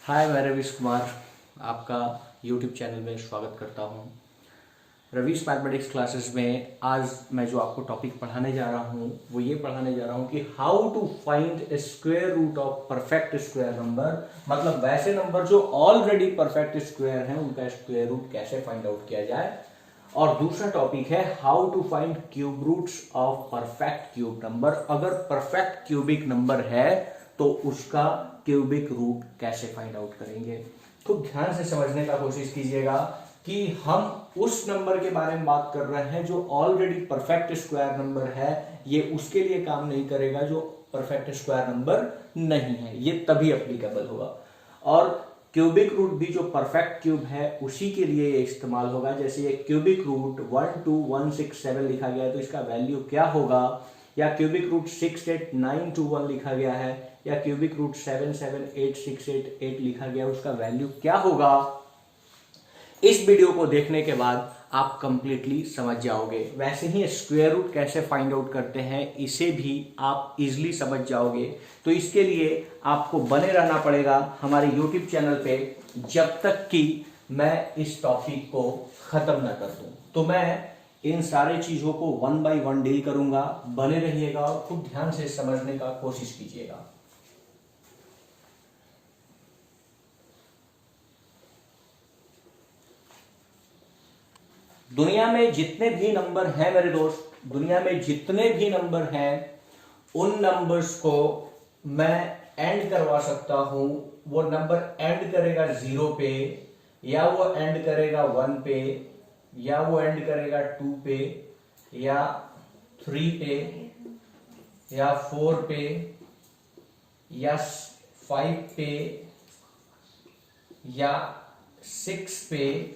हाय, मैं रवीश कुमार आपका YouTube channel में स्वागत करता हूं। रवीश मैथमेटिक्स क्लासेस में आज मैं जो आपको टॉपिक पढ़ाने जा रहा हूं वो ये पढ़ाने जा रहा हूं कि how to find square root of perfect square number. मतलब वैसे नंबर जो ऑलरेडी परफेक्ट स्क्वायर हैं उनका स्क्वायर रूट कैसे फाइंड आउट किया जाए। और दूसरा टॉपिक है how to find cube roots of perfect cube number. अगर परफेक्ट क्यूबिक नंबर है तो उसका क्यूबिक रूट कैसे फाइंड आउट करेंगे। खूब ध्यान से समझने का कोशिश कीजिएगा कि हम उस नंबर के बारे में बात कर रहे हैं जो ऑलरेडी परफेक्ट स्क्वायर नंबर है। ये उसके लिए काम नहीं करेगा जो परफेक्ट स्क्वायर नंबर नहीं है, ये तभी एप्लीकेबल होगा। और क्यूबिक रूट भी जो परफेक्ट क्यूब है उसी के लिए ये इस्तेमाल होगा। जैसे ये क्यूबिक रूट 12167 लिखा गया है तो इसका वैल्यू क्या होगा, या क्यूबिक रूट 68921 लिखा गया है, या क्यूबिक रूट 778688 लिखा गया है, उसका वैल्यू क्या होगा। इस वीडियो को देखने के बाद आप कंप्लीटली समझ जाओगे। वैसे ही स्क्वायर रूट कैसे फाइंड आउट करते हैं इसे भी आप इजीली समझ जाओगे। तो इसके लिए आपको बने रहना पड़ेगा हमारे यूट्यूब चैनल पे जब तक कि मैं इस टॉपिक को खत्म ना कर दूं। तो मैं इन सारे चीजों को वन बाय वन डील करूंगा। बने रहिएगा और खूब ध्यान से समझने का कोशिश कीजिएगा। दुनिया में जितने भी नंबर हैं मेरे दोस्त, दुनिया में जितने भी नंबर हैं उन नंबर्स को मैं एंड करवा सकता हूं। वो नंबर एंड करेगा 0 पे, या वो एंड करेगा 1 पे, या वो एंड करेगा 2 पे, या 3 पे, या 4 पे, या 5 पे, या 6 पे,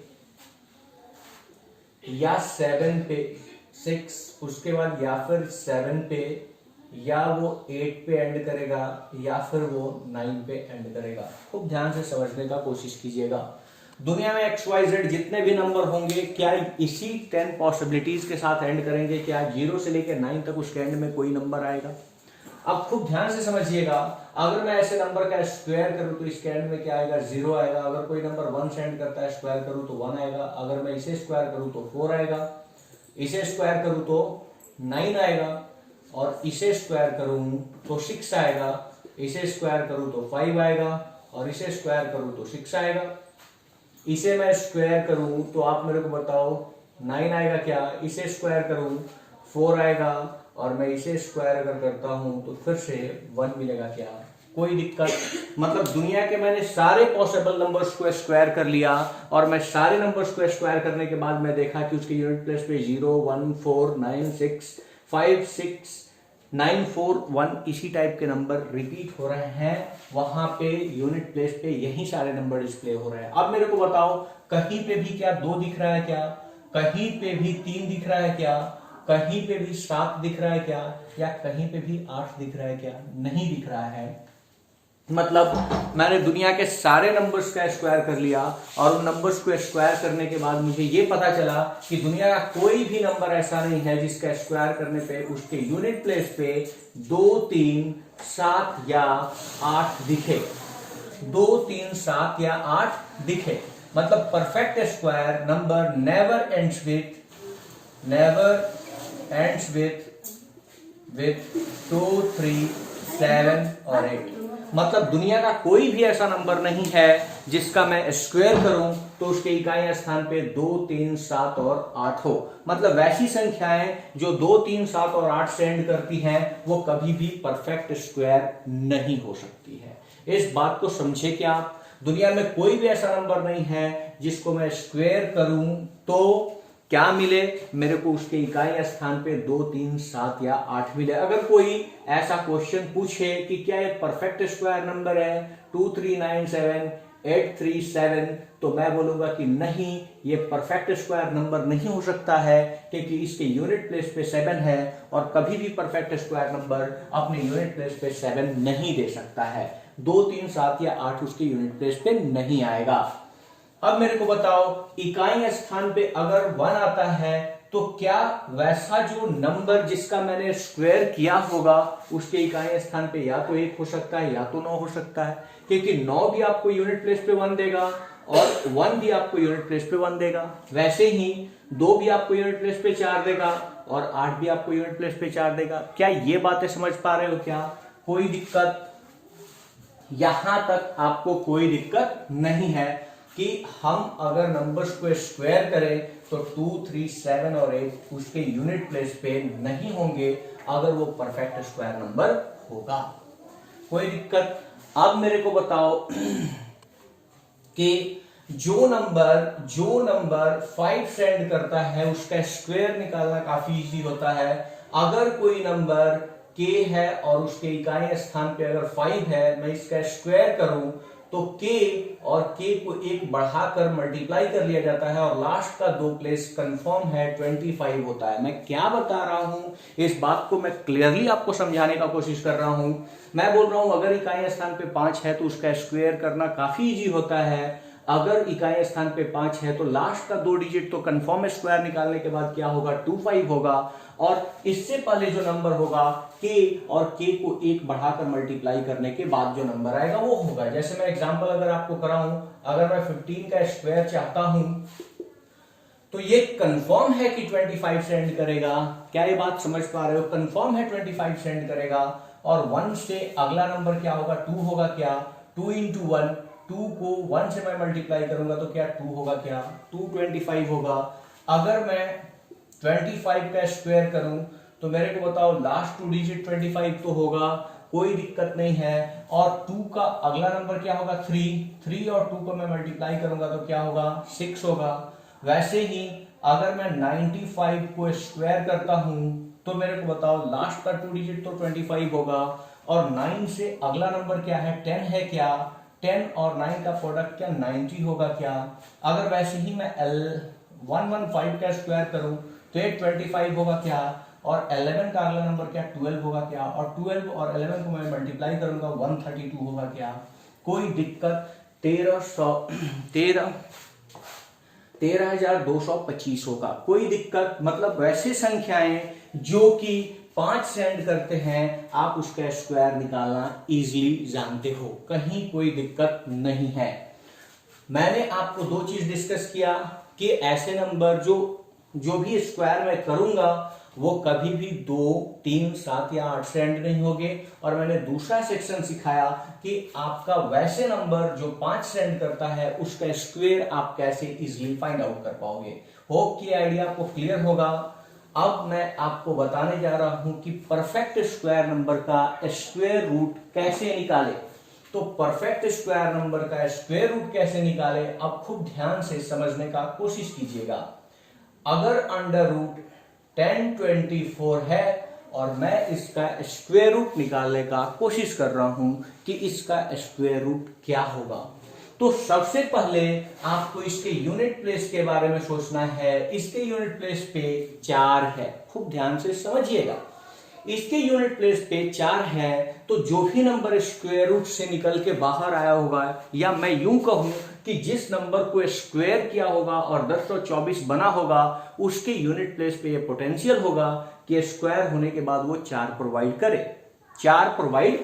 या 7 पे, 6 उसके बाद, या फिर 7 पे, या वो 8 पे एंड करेगा, या फिर वो 9 पे एंड करेगा। खूब ध्यान से समझने का कोशिश कीजिएगा। दुनिया में XYZ जितने भी नंबर होंगे क्या इसी 10 पॉसिबिलिटीज के साथ एंड करेंगे? क्या 0 से लेकर 9 तक उसके एंड में कोई नंबर आएगा? अब खूब ध्यान से समझिएगा। अगर मैं ऐसे नंबर का स्क्वायर करूं तो इसके एंड में क्या आएगा? 0 आएगा। अगर कोई नंबर 1 से एंड करता है, स्क्वायर करूं तो 1 आएगा। अगर मैं इसे स्क्वायर करूं तो 4 आएगा। इसे स्क्वायर करूं तो 9 आएगा। और इसे स्क्वायर करूं तो 6 आएगा। इसे स्क्वायर करूं तो 5 आएगा। और इसे स्क्वायर करूं तो 6 आएगा। इसे मैं स्क्वायर करूं तो आप मेरे को बताओ 9 आएगा क्या? इसे स्क्वायर करूं 4 आएगा। और मैं इसे स्क्वायर अगर करता हूं तो फिर से 1 मिलेगा क्या? कोई दिक्कत? मतलब दुनिया के मैंने सारे पॉसिबल नंबर्स को स्क्वायर कर लिया और मैं सारे नंबर्स को स्क्वायर करने के बाद मैं देखा कि उसके यूनिट प्लेस पे 0 1 4 9 6 5 6 9 4 1 इसी टाइप के नंबर रिपीट हो रहे हैं। वहां पे यूनिट प्लेस पे यही सारे नंबर डिस्प्ले हो रहे हैं। अब मेरे को बताओ कहीं पे भी क्या 2 दिख रहा है क्या? कहीं पे भी 3 दिख रहा है क्या? कहीं पे भी 7 दिख रहा है क्या? या कहीं पे भी 8 दिख रहा है क्या? नहीं दिख रहा है। मतलब मैंने दुनिया के सारे नंबर्स का स्क्वायर कर लिया और उन नंबर्स को स्क्वायर करने के बाद मुझे ये पता चला कि दुनिया का कोई भी नंबर ऐसा नहीं है जिसका स्क्वायर करने पे उसके यूनिट प्लेस पे 2 3 7 या 8 दिखे। 2 3 7 या 8 दिखे। मतलब perfect square number never ends with 2 3 7 और 8। मतलब दुनिया का कोई भी ऐसा नंबर नहीं है जिसका मैं स्क्वायर करूं तो उसके इकाई स्थान पे 2 3 7 और 8 हो। मतलब वैसी संख्याएं जो 2 3 7 और 8 से एंड करती हैं वो कभी भी परफेक्ट स्क्वायर नहीं हो सकती है। इस बात को समझे क्या आप? दुनिया में कोई भी ऐसा नंबर नहीं है जिसको मैं स्क्वायर करूं तो क्या मिले मेरे को? उसके इकाई स्थान पे 2 3 7 या 8 मिले। अगर कोई ऐसा क्वेश्चन पूछे कि क्या ये परफेक्ट स्क्वायर नंबर है 2397 837, तो मैं बोलूंगा कि नहीं, ये परफेक्ट स्क्वायर नंबर नहीं हो सकता है क्योंकि इसके यूनिट प्लेस पे 7 है और कभी भी परफेक्ट स्क्वायर नंबर अपने यूनिट प्लेस पे 7 नहीं दे सकता है। 2 3 7 या 8 उसके यूनिट प्लेस पे नहीं आएगा। अब मेरे को बताओ इकाई स्थान पे अगर 1 आता है तो क्या वैसा जो नंबर जिसका मैंने स्क्वायर किया होगा उसके इकाई स्थान पे या तो 1 हो सकता है या तो 9 हो सकता है, क्योंकि 9 भी आपको यूनिट प्लेस पे 1 देगा और 1 भी आपको यूनिट प्लेस पे 1 देगा। वैसे ही 2 भी आपको यूनिट प्लेस पे 4 देगा और 8 भी आपको यूनिट प्लेस पे 4 देगा। क्या ये बातें समझ पा रहे हो? क्या कोई दिक्कत? यहां तक आपको कोई दिक्कत नहीं है कि हम अगर नंबर्स को स्क्वायर करें तो 2, 3, 7 और 8 उसके यूनिट प्लेस पे नहीं होंगे अगर वो परफेक्ट स्क्वायर नंबर होगा। कोई दिक्कत? अब मेरे को बताओ कि जो नंबर 5 सेंड करता है उसका स्क्वायर निकालना काफी इजी होता है। अगर कोई नंबर k है और उसके इकाई स्थान पे अगर 5 है, मैं इसका स्क्वायर करूं तो k और k को 1 बढ़ाकर मल्टीप्लाई कर लिया जाता है और लास्ट का 2 प्लेस कंफर्म है 25 होता है। मैं क्या बता रहा हूं, इस बात को मैं क्लियरली आपको समझाने का कोशिश कर रहा हूं। मैं बोल रहा हूं अगर इकाई स्थान पे 5 है तो उसका स्क्वायर करना काफी इजी होता है। अगर इकाई स्थान पे 5 है तो लास्ट का 2 डिजिट तो कंफर्म स्क्वायर निकालने के बाद क्या होगा, 25 होगा और इससे पहले जो नंबर होगा k और k को 1 बढ़ाकर मल्टीप्लाई करने के बाद जो नंबर आएगा वो होगा। जैसे मैं एग्जांपल अगर आपको कराऊं, अगर मैं 15 का स्क्वायर चाहता हूं तो ये कंफर्म है कि 25 सेंड करेगा। क्या ये बात समझ पा रहे हो? कंफर्म है 25 सेंड करेगा और 1 से अगला नंबर क्या होगा, 2 होगा। क्या 2 into 1, 2 को 1 से मैं मल्टीप्लाई करूंगा तो क्या 2 होगा, क्या 225 होगा। अगर मैं 25 का स्क्वायर करूं तो मेरे को बताओ लास्ट 2 डिजिट 25 तो होगा, कोई दिक्कत नहीं है। और 2 का अगला नंबर क्या होगा, 3 और 2 को मैं मल्टीप्लाई करूंगा तो क्या होगा, 6 होगा। वैसे ही अगर मैं 95 को स्क्वायर करता हूं तो मेरे को बताओ लास्ट का 2 डिजिट तो 25 होगा और 9 से अगला नंबर क्या है, 10 है। क्या 10 और 9 का प्रोडक्ट क्या 90 होगा। क्या अगर वैसे ही मैं 115 का स्क्वायर करूं तो ये 25 होगा। क्या और 11 का अगला नंबर क्या 12 होगा। क्या और 12 और 11 को मैं मल्टीप्लाई करूंगा 132 होगा। क्या कोई दिक्कत? 13,225 होगा। कोई दिक्कत? मतलब वैसे संख्याएं जो कि 5 सेंड करते हैं आप उसका स्क्वायर निकालना इजीली जानते हो, कहीं कोई दिक्कत नहीं है। मैंने आपको 2 चीज डिस्कस किया कि ऐसे नंबर जो भी स्क्वायर मैं करूंगा वो कभी भी 2, 3, 7 या 8 से एंड नहीं होंगे। और मैंने दूसरा सेक्शन सिखाया कि आपका वैसे नंबर जो 5 से एंड करता है उसका स्क्वायर आप कैसे इजीली फाइंड आउट कर पाओगे। होप कि आइडिया आपको क्लियर होगा। अब मैं आपको बताने जा रहा हूं कि परफेक्ट स्क्वायर नंबर का स्क्वायर रूट कैसे निकाले। तो परफेक्ट स्क्वायर नंबर का स्क्वायर रूट कैसे निकाले, अब खूब ध्यान से समझने का कोशिश कीजिएगा। अगर अंडर रूट 1024 है और मैं इसका स्क्वायर रूट निकालने का कोशिश कर रहा हूं कि इसका स्क्वायर रूट क्या होगा, तो सबसे पहले आपको इसके यूनिट प्लेस के बारे में सोचना है। इसके यूनिट प्लेस पे 4 है, खूब ध्यान से समझिएगा। इसके यूनिट प्लेस पे 4 है तो जो भी नंबर स्क्वायर रूट से निकल के बाहर आया होगा, या मैं यूं कहूं कि जिस नंबर को स्क्वायर किया होगा और 1024 बना होगा, उसके यूनिट प्लेस पे ये पोटेंशियल होगा कि स्क्वायर होने के बाद वो 4 प्रोवाइड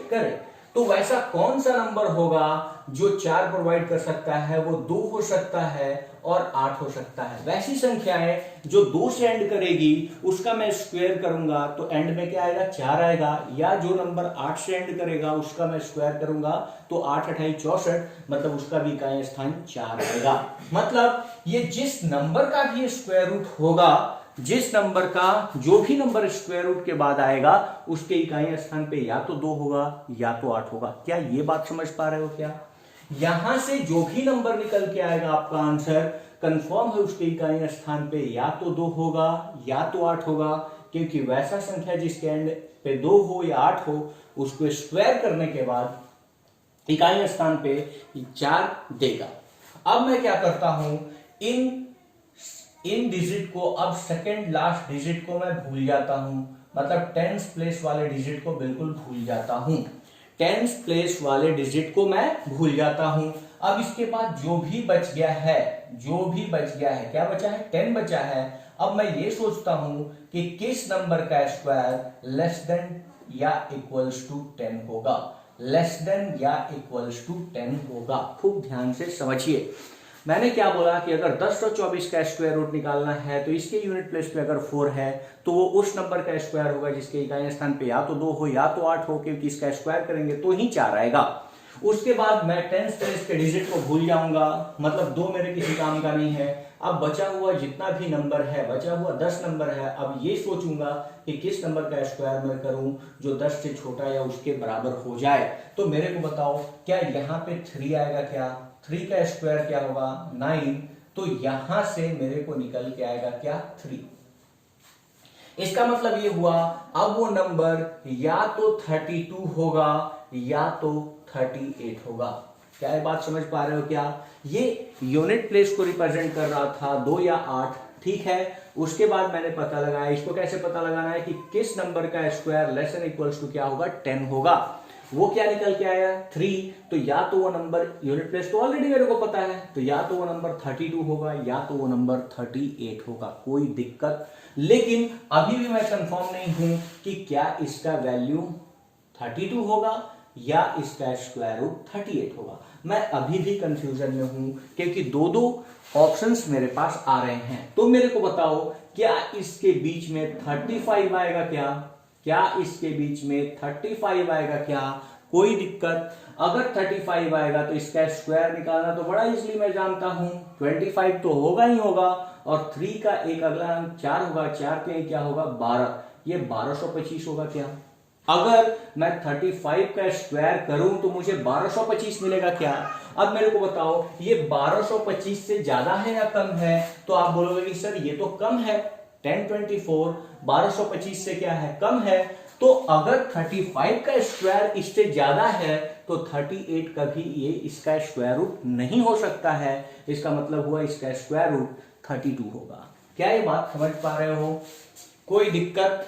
करे। तो वैसा कौन सा नंबर होगा जो 4 प्रोवाइड कर सकता है? वो 2 हो सकता है और 8 हो सकता है। वैसी संख्याएं जो 2 से एंड करेगी उसका मैं स्क्वायर करूंगा तो एंड में क्या आएगा, 4 आएगा। या जो नंबर 8 से एंड करेगा उसका मैं स्क्वायर करूंगा तो 8 8 64, मतलब उसका भी इकाई स्थान 4 आएगा। मतलब ये जिस नंबर का भी स्क्वायर रूट होगा, जिस नंबर का जो भी नंबर स्क्वायर रूट के बाद आएगा उसके इकाई स्थान पे या तो 2 होगा या तो 8 होगा। क्या ये बात समझ पा रहे हो? क्या यहां से जो भी नंबर निकल के आएगा आपका आंसर कंफर्म है उसके इकाई स्थान पे या तो 2 होगा या तो 8 होगा, क्योंकि वैसा संख्या जिसके एंड पे 2 हो या 8 हो उसको स्क्वायर करने के बाद इकाई स्थान पे 4 देगा। अब मैं क्या करता हूं, इन डिजिट को, अब सेकेंड लास्ट डिजिट को मैं भूल जाता हूं, मतलब 10th प्लेस वाले डिजिट को बिल्कुल भूल जाता हूं। 10th प्लेस वाले डिजिट को मैं भूल जाता हूं। अब इसके बाद जो भी बच गया है, क्या बचा है, 10 बचा है अब मैं ये सोचता हूं कि किस नंबर का स्क्वायर लेस देन या इक्वल्स टू 10 होगा, लेस देन या इक्वल्स टू 10 होगा। खूब ध्यान से समझिए, मैंने क्या बोला कि अगर 10 और 24 का स्क्वायर रूट निकालना है तो इसके यूनिट प्लेस पे अगर 4 है तो वो उस नंबर का स्क्वायर होगा जिसके इकाई स्थान पे या तो 2 हो या तो 8 हो, क्योंकि इसका स्क्वायर करेंगे तो ही 4 आएगा। उसके बाद मैं 10th प्लेस के डिजिट को भूल जाऊंगा, मतलब 2 मेरे किसी काम का नहीं है। अब बचा हुआ जितना भी नंबर है, बचा हुआ 10 नंबर है, अब ये सोचूंगा कि किस नंबर का स्क्वायर मैं करूं जो 10 से छोटा या उसके बराबर हो जाए। तो मेरे को बताओ, क्या यहाँ पे 3 आएगा? क्या 3 का स्क्वायर क्या होगा? 9। तो यहां से मेरे को निकल के आएगा क्या? 3। इसका मतलब ये हुआ अब वो नंबर या तो 32 होगा या तो 38 होगा। क्या ये बात समझ पा रहे हो? क्या ये यूनिट प्लेस को रिप्रेजेंट कर रहा था 2 या 8, ठीक है। उसके बाद मैंने पता लगाया, इसको कैसे पता लगाना है कि किस नंबर का square less than equals to क्या होगा? 10 होगा। वो क्या निकल के आया? 3। तो या तो वो नंबर, यूनिट प्लेस तो ऑलरेडी मेरे को पता है, तो या तो वो नंबर 32 होगा या तो वो नंबर 38 होगा, कोई दिक्कत। लेकिन अभी भी मैं कंफर्म नहीं हूं कि क्या इसका वैल्यू 32 होगा या इसका स्क्वायर रूट 38 होगा। मैं अभी भी कंफ्यूजन में हूं क्योंकि दो ऑप्शंस मेरे पास आ रहे हैं। तो मेरे को बताओ, क्या इसके बीच में 35 आएगा? क्या इसके बीच में 35 आएगा? क्या कोई दिक्कत? अगर 35 आएगा तो इसका स्क्वायर निकालना तो बड़ा इजीली मैं जानता हूं, 25 तो होगा ही होगा, और 3 का एक अगला अंक 4 होगा, 4 के क्या होगा? 12, ये 1225 होगा। क्या अगर मैं 35 का स्क्वायर करूं तो मुझे 1225 मिलेगा? क्या अब मेरे को बताओ, ये 1225 से ज्यादा है या कम है? तो आप बोलोगे कि सर ये तो कम है, 1024 1225 से क्या है? कम है। तो अगर 35 का स्क्वायर इससे ज्यादा है तो 38 कभी ये इसका स्क्वायर रूट नहीं हो सकता है। इसका मतलब हुआ इसका स्क्वायर रूट 32 होगा। क्या ये बात समझ पा रहे हो? कोई दिक्कत?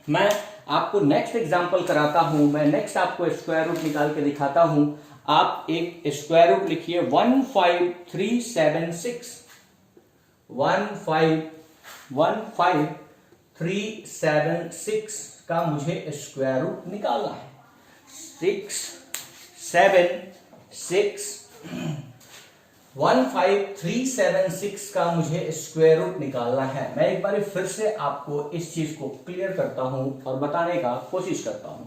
मैं आपको नेक्स्ट एग्जांपल कराता हूं, मैं नेक्स्ट आपको स्क्वायर रूट निकाल के दिखाता हूं। आप एक स्क्वायर रूट लिखिए 15376, 15376 का मुझे स्क्वायर रूट निकालना है। 15376 का मुझे स्क्वायर रूट निकालना है। मैं एक बार फिर से आपको इस चीज को क्लियर करता हूं और बताने का कोशिश करता हूं।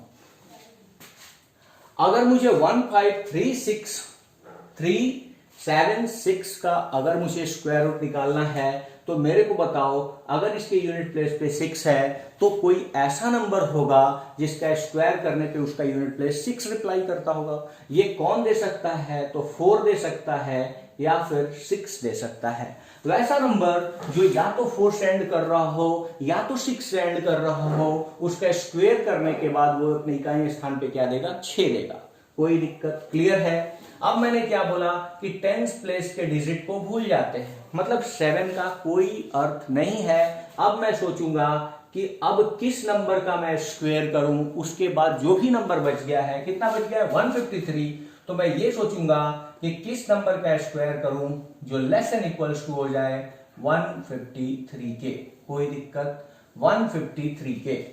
अगर मुझे 15376 का अगर मुझे स्क्वायर रूट निकालना है तो मेरे को बताओ, अगर इसके यूनिट प्लेस पे 6 है तो कोई ऐसा नंबर होगा जिसका स्क्वायर करने पे उसका यूनिट प्लेस 6 रिप्लाई करता होगा। ये कौन दे सकता है? तो 4 दे सकता है या फिर 6 दे सकता है। वैसा नंबर जो या तो 4 सेंड कर रहा हो या तो 6 सेंड कर रहा हो, उसका स्क्वायर करने के बाद वो अपने इकाई स्थान पे क्या देगा? 6 देगा। कोई दिक्कत? क्लियर है? अब मैंने क्या बोला कि 10th प्लेस के डिजिट को भूल जाते हैं, मतलब 7 का कोई अर्थ नहीं है। अब मैं सोचूंगा कि अब किस नंबर का मैं स्क्वायर करूं, उसके बाद जो भी नंबर बच गया है, कितना बच गया है? 153। तो मैं ये सोचूंगा कि किस नंबर का स्क्वायर करूं जो लेस देन इक्वल्स टू हो जाए 153 के। कोई दिक्कत? 153 के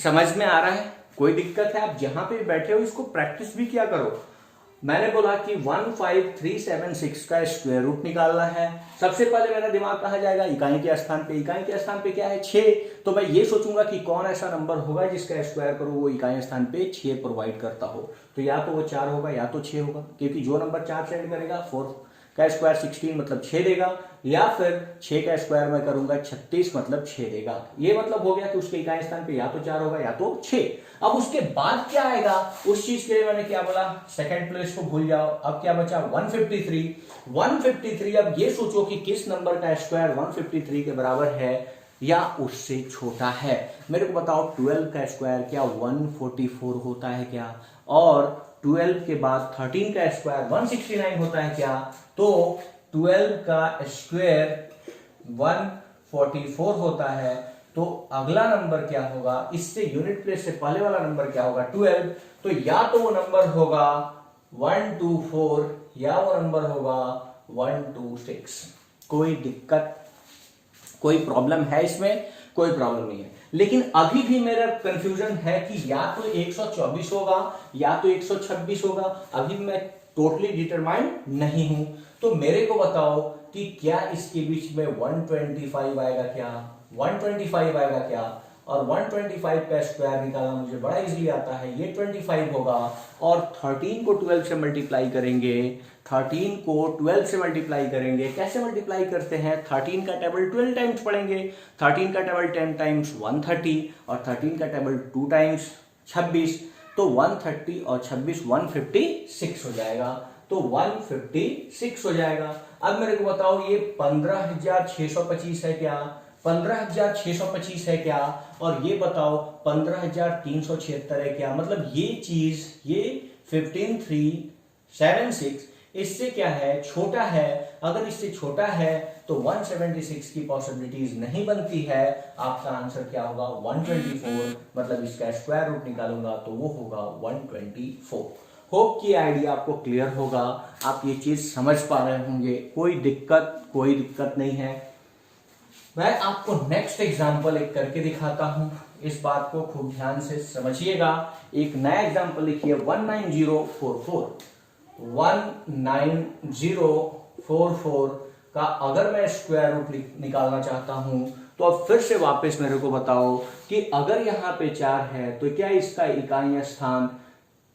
समझ में आ रहा है? कोई दिक्कत है? आप जहां पे बैठे हो इसको प्रैक्टिस भी किया करो। मैंने बोला कि 15376 का स्क्वायर रूट निकालना है। सबसे पहले मेरा दिमाग कहाँ जाएगा? इकाई के स्थान पे। इकाई के स्थान पे क्या है? 6। तो मैं ये सोचूंगा कि कौन ऐसा नंबर होगा जिसका स्क्वायर करूं वो इकाई स्थान पे 6 प्रोवाइड करता हो। तो या तो वो 4 होगा या तो 6 होगा, क्योंकि जो नंबर 4 सेंड करेगा 4 का स्क्वायर 16 मतलब 6 देगा, या फिर 6 का स्क्वायर मैं करूंगा 36 मतलब 6 देगा। ये मतलब हो गया कि उसके इकाई स्थान पे या तो 4 होगा या तो 6। अब उसके बाद क्या आएगा उस चीज के लिए मैंने क्या बोला? सेकंड प्लेस को भूल जाओ। अब क्या बचा? 153। अब ये सोचो कि किस नंबर का स्क्वायर 153 के बराबर है या उससे छोटा है। मेरे को बताओ 12 का स्क्वायर क्या 144 होता है क्या? और 12 के बाद 13 का स्क्वायर 169 होता है क्या? तो 12 का स्क्वायर 144 होता है। तो अगला नंबर क्या होगा? इससे यूनिट प्लेस से पहले वाला नंबर क्या होगा? 12। तो या तो वो नंबर होगा 124 या वो नंबर होगा 126। कोई दिक्कत, कोई प्रॉब्लम है इसमें? कोई प्रॉब्लम नहीं है। लेकिन अभी भी मेरा कंफ्यूजन है कि या तो 124 होगा या तो 126 होगा, अभी मैं टोटली डिटरमाइंड नहीं हूं। तो मेरे को बताओ कि क्या इसके बीच में 125 आएगा क्या, 125 आएगा क्या? और 125 का स्क्वायर निकालना मुझे बड़ा इजीली आता है, ये 25 होगा। और 13 को 12 से मल्टीप्लाई करेंगे, 13 को 12 से मल्टीप्लाई करेंगे। कैसे मल्टीप्लाई करते हैं? 13 का टेबल 12 टाइम्स पढ़ेंगे। 13 का टेबल 10 टाइम्स 130 और 13 का टेबल 2 टाइम्स 26, तो 130 और 26 156 हो जाएगा। तो 156 हो जाएगा। अब मेरे को बताओ ये 15,625 है क्या? 15,625 है क्या? और ये बताओ 15,376 है क्या? मतलब ये चीज, ये 15,376 इससे क्या है? छोटा है। अगर इससे छोटा है तो 176 की पॉसिबिलिटीज नहीं बनती है। आपका आंसर क्या होगा? 124। मतलब इसका स्क्वायर रूट निकालूंगा तो वो होगा 124। होप कि आइडिया आपको क्लियर होगा, आप ये चीज समझ पा रहे होंगे। कोई दिक्कत नहीं है। मैं आपको नेक्स्ट एग्जाम्पल एक करके दिखाता हूं, इस बात को खूब ध्यान से समझिएगा। एक नया एग्जाम्पल लिखिए 19044। 19044 का अगर मैं स्क्वायर रूट निकालना चाहता हूं तो अब फिर से वापस मेरे को बताओ कि अगर यहाँ पे 4 है तो क्या इसका इकाई स्थान,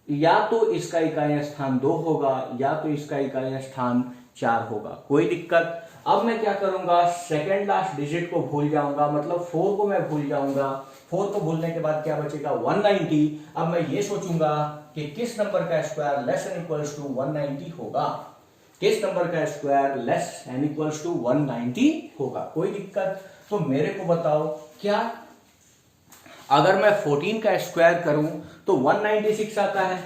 या तो इसका इकाई स्थान 2 होगा या तो इसका इकाई स्थान 4 होगा। कोई दिक्कत। अब मैं क्या करूंगा? सेकेंड लास्ट डिजिट को भूल जाऊंगा, मतलब 4 को मैं भूल जाऊंगा। 4 को भूलने के बाद क्या बचेगा? 190। अब मैं ये सोचूंगा कि किस नंबर का square less than equals to 190 होगा, किस नंबर का square less than equals to 190 होगा। कोई दिक्कत। तो मेरे को बताओ क्या अगर मैं 14 का स्क्वायर करूं तो 196 आता है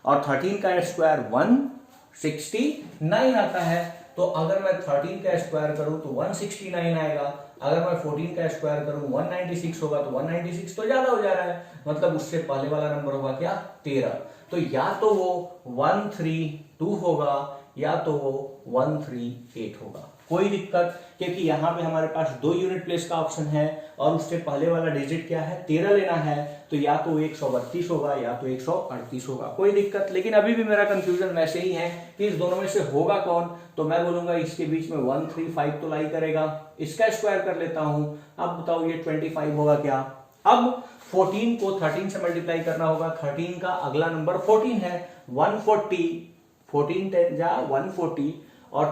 और 13 का स्क्वायर 169 आता है। तो अगर मैं 13 का स्क्वायर करूं तो 169 आएगा। अगर मैं 14 का स्क्वायर करूं 196 होगा, तो 196 तो ज्यादा हो जा रहा है, मतलब उससे पहले वाला नंबर होगा क्या? 13। तो या तो वो 132 होगा या तो वो 138 होगा। कोई दिक्कत, क्योंकि यहाँ पे हमारे पास 2 यूनिट प्लेस का ऑप्शन है और उससे पहले वाला डिजिट क्या है? 13 लेना है। तो या तो 132 होगा या तो 138 होगा। कोई दिक्कत। लेकिन अभी भी मेरा कंफ्यूजन वैसे ही है कि इस दोनों में से होगा कौन। तो मैं बोलूंगा इसके बीच में 135 तो लाई करेगा। इसका स्क्वायर कर लेता हूं। अब बताओ ये 25 होगा क्या? अब 14 को 13 से मल्टीप्लाई करना होगा। 13 का अगला नंबर 14 है। 140, 14 10 जा 140 और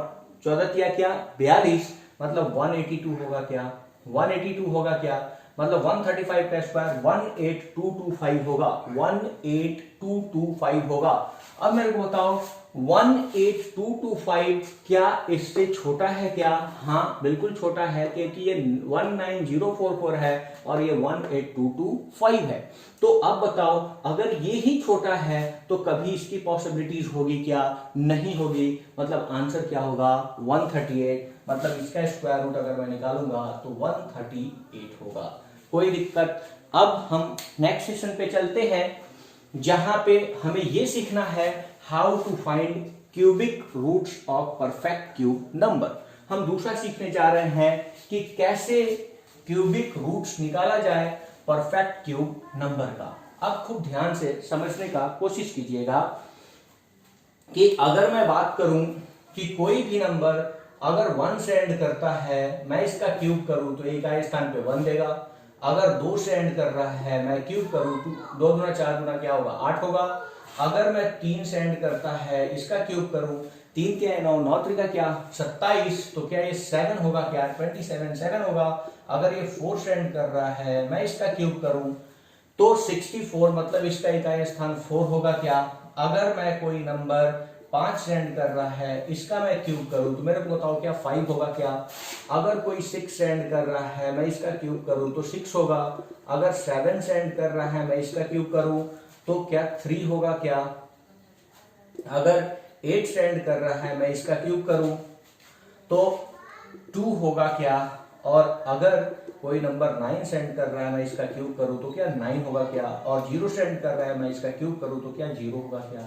14 तिया क्या? 42, मतलब 182 होगा क्या? 182 होगा क्या? मतलब 135 का स्क्वायर 18225 होगा, 18225 होगा। अब मेरे को बताओ 18225 क्या इससे छोटा है क्या? हाँ बिल्कुल छोटा है, क्योंकि ये 19044 है और ये 18225 है। तो अब बताओ अगर ये ही छोटा है तो कभी इसकी पॉसिबिलिटीज होगी क्या? नहीं होगी। मतलब आंसर क्या होगा? 138। मतलब इसका स्क्वायर रूट अगर मैं निकालूंगा तो 138 होगा। कोई दिक्कत। अब हम नेक्स्ट सेशन पे चलते हैं जहां पे हमें यह सीखना है how to find cubic roots of perfect cube number. हम दूसरा सीखने जा रहे हैं कि कैसे क्यूबिक रूट्स निकाला जाए परफेक्ट क्यूब नंबर का। अब खूब ध्यान से समझने का कोशिश कीजिएगा कि अगर मैं बात करूं कि कोई भी नंबर अगर 1 से एंड करता है, मैं इसका क्यूब करूं तो एक आए स्थान पे 1 देगा। अगर 2 से एंड कर रहा है, मैं क्यूब करूं तो 2 गुना 4 गुना क्या होगा? 8 होगा। अगर मैं 3 से एंड करता है, इसका क्यूब करूं, 3 क्या है 9, 9 3 का क्या 27, तो क्या ये 7 होगा क्या? 27 7 होगा। अगर ये 4 से एंड कर रहा है, मैं इसका क्यूब करूं तो 64, मतलब इसका इकाई स्थान 4 होगा क्या? अगर मैं कोई नंबर 5 से एंड कर रहा है, इसका मैं क्यूब करूं तो मेरे को बताओ क्या 5 होगा क्या? अगर कोई 6 से एंड कर रहा है, मैं इसका क्यूब करूं तो 6 होगा। अगर 7 से एंड कर रहा है, मैं इसका क्यूब करूं तो क्या 3 होगा क्या? अगर 8 से एंड कर रहा है, मैं इसका क्यूब करूं तो 2 होगा क्या? और अगर कोई नंबर 9 से एंड कर रहा है, मैं इसका क्यूब करूं तो क्या 9 होगा क्या? और 0 से एंड कर रहा है, मैं इसका क्यूब करूं तो क्या 0 होगा क्या?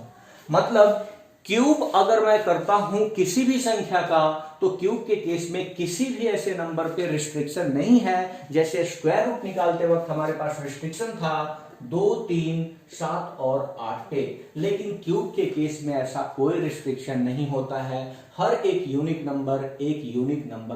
मतलब क्यूब अगर मैं करता हूं किसी भी संख्या का, तो क्यूब के केस में किसी भी ऐसे नंबर पे रिस्ट्रिक्शन नहीं है। जैसे स्क्वायर रूट निकालते वक्त हमारे पास रिस्ट्रिक्शन था 2, 3, 7 और 8 पे, लेकिन क्यूब के केस में ऐसा कोई रिस्ट्रिक्शन नहीं होता है। हर एक यूनिक नंबर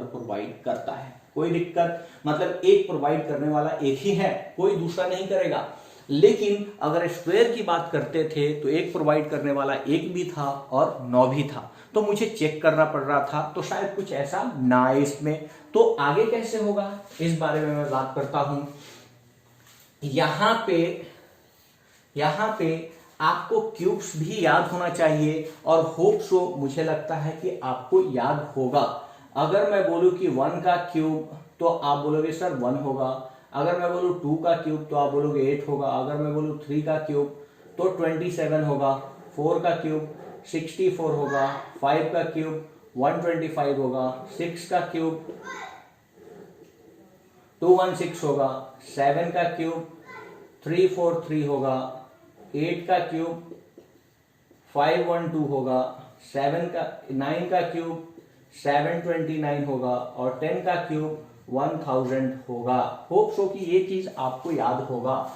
प्रोवाइड करता है, कोई दिक्कत, मतलब एक प्रोवाइड करने वाला एक ही है, कोई दूसरा नहीं करेगा। लेकिन अगर स्क्वायर की बात करते थे तो एक प्रोवाइड करने वाला एक भी था और 9 भी था, तो मुझे चेक करना पड़ रहा था, तो शायद कुछ ऐसा ना है इसमें। तो आगे कैसे होगा इस बारे में मैं बात करता हूं। यहां पे आपको क्यूब्स भी याद होना चाहिए, और होप सो मुझे लगता है कि आपको याद होगा। अगर मैं बोलूं कि 1 का क्यूब, तो आप बोलोगे सर 1 होगा। अगर मैं बोलूं 2 का क्यूब, तो आप बोलोगे 8 होगा। अगर मैं बोलूं 3 का क्यूब, तो 27 होगा। 4 का क्यूब 64 होगा। 5 का क्यूब 125 होगा। 6 का क्यूब 216 होगा। 7 का क्यूब 343 होगा। 8 का क्यूब 512 होगा। 9 का क्यूब 729 होगा, और 10 का क्यूब 1000 होगा। होप सो कि ये चीज आपको याद होगा,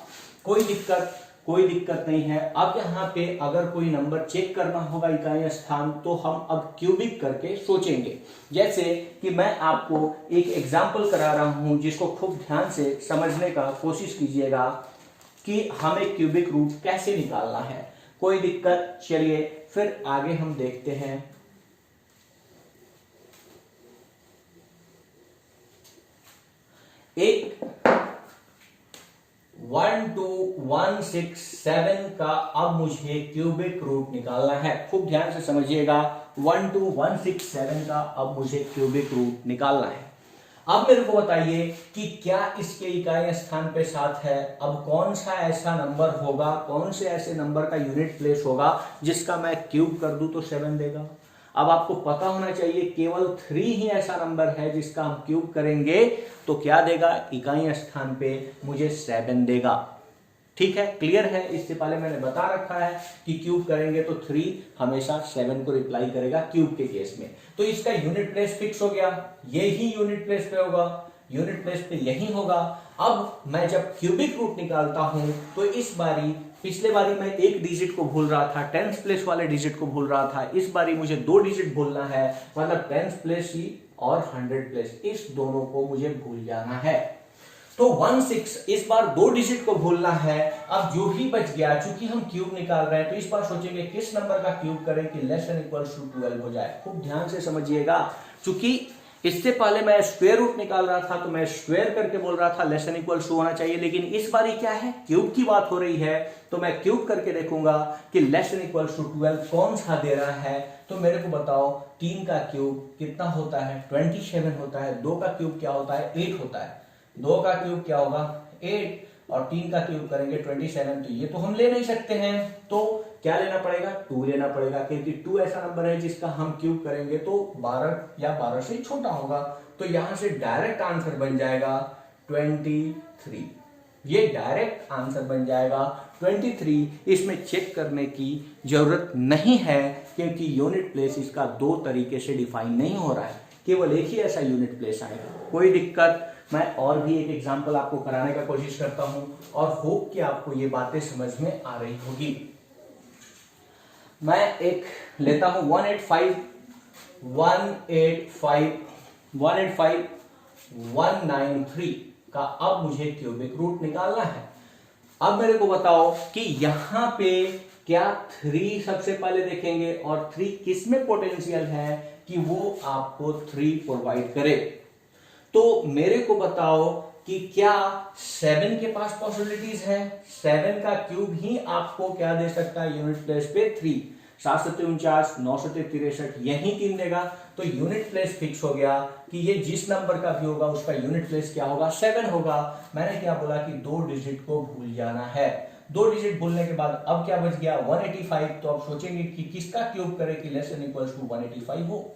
कोई दिक्कत नहीं है। अब यहाँ पे अगर कोई नंबर चेक करना होगा इकाई स्थान, तो हम अब क्यूबिक करके सोचेंगे। जैसे कि मैं आपको एक एग्जांपल करा रहा हूं, जिसको खूब ध्यान से समझने का कोशिश कीजिएगा कि हमें क्यूबिक रूट कैसे निकालना है। कोई दिक्कत, चलिए फिर आगे हम देखते हैं। एक 12167 का अब मुझे क्यूबिक रूट निकालना है। खूब ध्यान से समझिएगा, 12167 का अब मुझे क्यूबिक रूट निकालना है। अब मेरे को बताइए कि क्या इसके इकाई स्थान पे 7 है। अब कौन सा ऐसा नंबर होगा, कौन से ऐसे नंबर का यूनिट प्लेस होगा जिसका मैं क्यूब कर दूं तो 7 देगा। अब आपको पता होना चाहिए केवल 3 ही ऐसा नंबर है जिसका हम क्यूब करेंगे तो क्या देगा, इकाई स्थान पे मुझे 7 देगा। ठीक है, क्लियर है। इससे पहले मैंने बता रखा है कि क्यूब करेंगे तो 3 हमेशा 7 को रिप्लाई करेगा क्यूब के केस में। तो इसका यूनिट प्लेस फिक्स हो गया, यही यूनिट प्लेस पे होगा, यूनिट प्लेस पे यही होगा। अब मैं जब क्यूबिक रूट निकालता हूं तो इस बारी, पिछले बारी मैं एक डिजिट को भूल रहा था, 10th प्लेस वाले डिजिट को भूल रहा था, इस बारी मुझे 2 डिजिट भूलना है, मतलब 10th प्लेस ही और 100 प्लेस, इस दोनों को मुझे भूल जाना है। तो 16 इस बार 2 डिजिट को भूलना है। अब जो ही बच गया, चूंकि हम क्यूब निकाल रहे हैं तो इस बार सोचेंगे किस नंबर का क्यूब करें कि लेस देन इक्वल टू 12 हो जाए। खूब ध्यान से समझिएगा, चूंकि इससे पहले मैं स्क्वायर रूट निकाल रहा था तो मैं स्क्वायर करके बोल रहा था लेस देन इक्वल टू होना चाहिए, लेकिन इस बारी क्या है, क्यूब की बात हो रही है, तो मैं क्यूब करके देखूंगा कि लेस देन इक्वल टू 12 कौन सा दे रहा है। तो मेरे को बताओ 3 का क्यूब कितना होता है, 27 होता है। 2 का क्यूब क्या होता है, 8 होता है। 2 का क्यूब क्या होगा, 8, और 3 का क्यूब करेंगे 27। तो ये तो हम ले नहीं सकते हैं, तो क्या लेना पड़ेगा, 2 लेना पड़ेगा, क्योंकि 2 ऐसा नंबर है जिसका हम क्यूब करेंगे तो 12 या 12 से छोटा होगा। तो यहां से डायरेक्ट आंसर बन जाएगा 23। ये डायरेक्ट आंसर बन जाएगा 23। इसमें चेक करने की जरूरत नहीं है, क्योंकि यूनिट प्लेस इसका 2 तरीके से डिफाइन नहीं हो रहा है, केवल एक ही ऐसा यूनिट प्लेस आएगा। कोई दिक्कत, मैं और भी एक एग्जांपल आपको कराने का कोशिश करता हूं और होप कि आपको ये बातें समझ में आ रही होगी। मैं एक लेता हूं 185 का अब मुझे क्यूबिक रूट निकालना है। अब मेरे को बताओ कि यहां पे क्या 3 सबसे पहले देखेंगे, और 3 किस में पोटेंशियल है कि वो आपको 3 प्रोवाइड करे। तो मेरे को बताओ कि क्या 7 के पास पॉसिबिलिटीज है। 7 का क्यूब ही आपको क्या दे सकता है यूनिट प्लेस पे, 3। 7 7 49, 9 7 63, यही 3 देगा। तो यूनिट प्लेस फिक्स हो गया कि ये जिस नंबर का भी होगा उसका यूनिट प्लेस क्या होगा, 7 होगा। मैंने क्या बोला कि 2 डिजिट को भूल जाना है। 2 डिजिट भूलने के बाद अब क्या बच गया, 185। तो अब सोचेंगे कि किसका क्यूब करें कि लेस देन इक्वल टू 185 हो,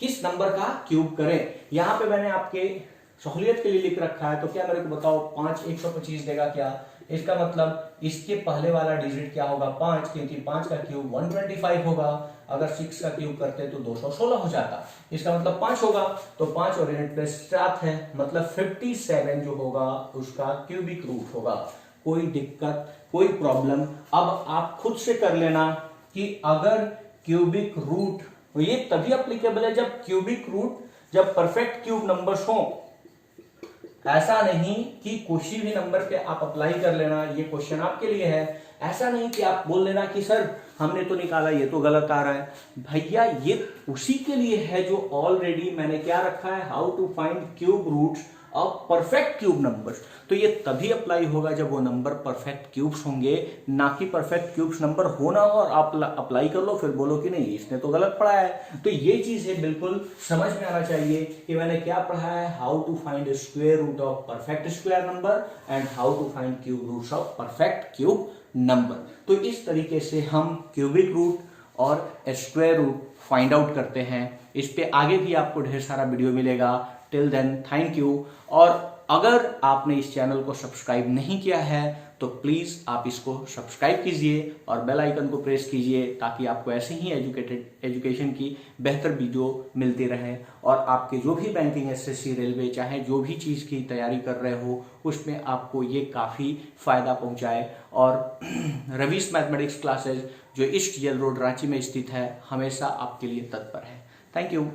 किस नंबर का क्यूब करें। यहां पे मैंने आपके सहूलियत के लिए लिख रखा है, तो क्या मेरे को बताओ 5 125 देगा क्या, इसका मतलब इसके पहले वाला डिजिट क्या होगा 5, क्योंकि 5 का क्यूब 125 होगा। अगर 6 का क्यूब करते तो 216 हो जाता, इसका मतलब 5 होगा, तो 5 और यूनिट प्लेस 7 है, मतलब 57 जो होगा उसका क्यूबिक रूट होगा। कोई दिक्कत, कोई प्रॉब्लम? अब आप खुद से कर लेना कि अगर क्यूबिक रूट, ये तभी अप्लीकेबल है जब क्यूबिक रूट, जब परफेक्ट क्यूब नंबर्स हो। ऐसा नहीं कि किसी भी नंबर पे आप अप्लाई कर लेना, ये क्वेश्चन आपके लिए है। ऐसा नहीं कि आप बोल लेना कि सर हमने तो निकाला, ये तो गलत आ रहा है। भैया ये उसी के लिए है जो ऑलरेडी मैंने क्या रखा है, how to find cube roots of perfect cube numbers. तो ये तभी अप्लाई होगा जब वो नंबर परफेक्ट क्यूब्स होंगे, ना कि परफेक्ट क्यूब्स नंबर होना हो और आप अप्लाई कर लो फिर बोलो कि नहीं इसने तो गलत पढ़ा है। तो ये चीज है बिल्कुल समझ में आना चाहिए कि मैंने क्या पढ़ा है, how to find square root of perfect square number and how to find cube roots of perfect cube number. तो इस तरीके से हम क्यूबिक रूट और स्क्वायर रूट फाइंड आउट करते हैं। इस पे आगे भी आपको ढेर सारा वीडियो मिलेगा। Till then thank you. और अगर आपने इस चैनल को सब्सक्राइब नहीं किया है तो प्लीज आप इसको सब्सक्राइब कीजिए और बेल आइकन को प्रेस कीजिए, ताकि आपको ऐसे ही एजुकेशन की बेहतर वीडियो मिलती रहे और आपके जो भी बैंकिंग, एसएससी, रेलवे, चाहे जो भी चीज की तैयारी कर रहे हो उसमें आपको ये काफी फायदा पहुंचाए। और रवीश मैथमेटिक्स क्लासेज जो ईस्ट जेल रोड रांची में स्थित है, हमेशा आपके लिए तत्पर है। Thank you.